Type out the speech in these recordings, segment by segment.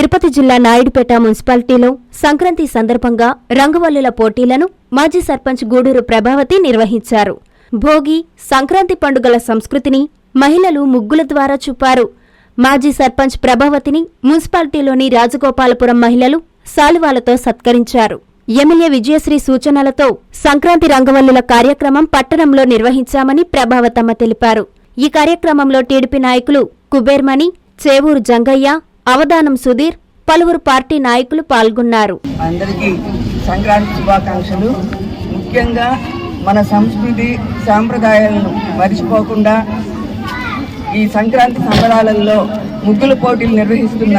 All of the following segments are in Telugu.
తిరుపతి జిల్లా నాయుడుపేట మున్సిపాలిటీలో సంక్రాంతి సందర్భంగా రంగవల్లుల పోటీలను మాజీ సర్పంచ్ గూడూరు ప్రభావతి నిర్వహించారు. భోగి, సంక్రాంతి పండుగల సంస్కృతిని మహిళలు ముగ్గుల ద్వారా చూపారు. మాజీ సర్పంచ్ ప్రభావతిని మున్సిపాలిటీలోని రాజగోపాలపురం మహిళలు శాలువాలతో సత్కరించారు. ఎమ్మెల్యే విజయశ్రీ సూచనలతో సంక్రాంతి రంగవల్లుల కార్యక్రమం పట్టణంలో నిర్వహించామని ప్రభావతమ్మ తెలిపారు. ఈ కార్యక్రమంలో టీడీపీ నాయకులు కుబేర్మణి, చేవూరు జంగయ్య, అవధానం సుధీర్, పలువురు పార్టీ నాయకులు పాల్గొన్నారు. అందరికీ సంక్రాంతి శుభాకాంక్షలు. ముఖ్యంగా మన సంస్కృతి సాంప్రదాయాలను మరిచిపోకుండా ఈ సంక్రాంతి సంబరాలలో ముగ్గుల పోటీలు నిర్వహిస్తున్న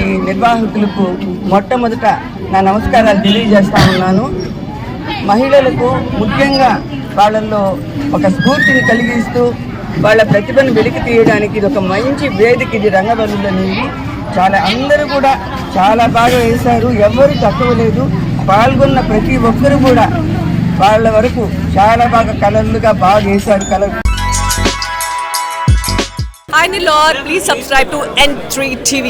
ఈ నిర్వాహకులకు మొట్టమొదట నా నమస్కారాలు తెలియజేస్తా ఉన్నాను. మహిళలకు ముఖ్యంగా వాళ్ళల్లో ఒక స్ఫూర్తిని కలిగిస్తూ వాళ్ళ ప్రతిభను వెలికి తీయడానికి ఇది ఒక మంచి వేదిక. ఇది రంగవల్లుల నుండి అందరూ కూడా చాలా బాగా వేశారు. ఎవరు తక్కువ లేదు. పాల్గొన్న ప్రతి ఒక్కరు కూడా వాళ్ళ వరకు చాలా బాగా కలర్లుగా బాగా వేశారు. Colour Hi Nilor, please subscribe to N3 TV.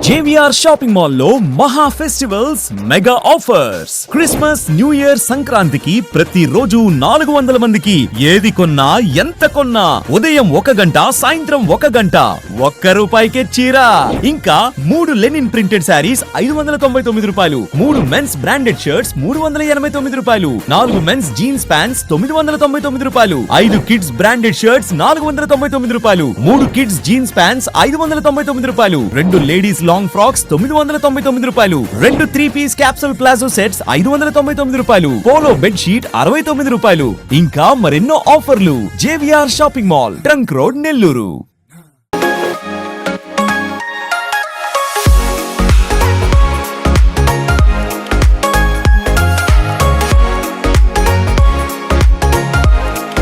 JVR shopping mall లో మహా festivals mega offers. Christmas, new year, సంక్రాంతికి ప్రతి రోజు 400 మందికి ఏది కొన్నా ఎంత కొన్నా ఉదయం 1 గంట, సాయంత్రం 1 గంట ₹1కే చీర. ఇంకా 3 linen printed saris ₹599, 3 men's branded shirts ₹389, 4 men's jeans pants ₹999, 5 kids branded shirts ₹499, 3 kids jeans pants ₹599, 2 ladies long frocks ₹999, 2 three piece capsule palazzo sets ₹599, polo bed sheet ₹69. ఇంకా మరెన్నో ఆఫర్లు. JVR shopping mall, trunk road, Nellore.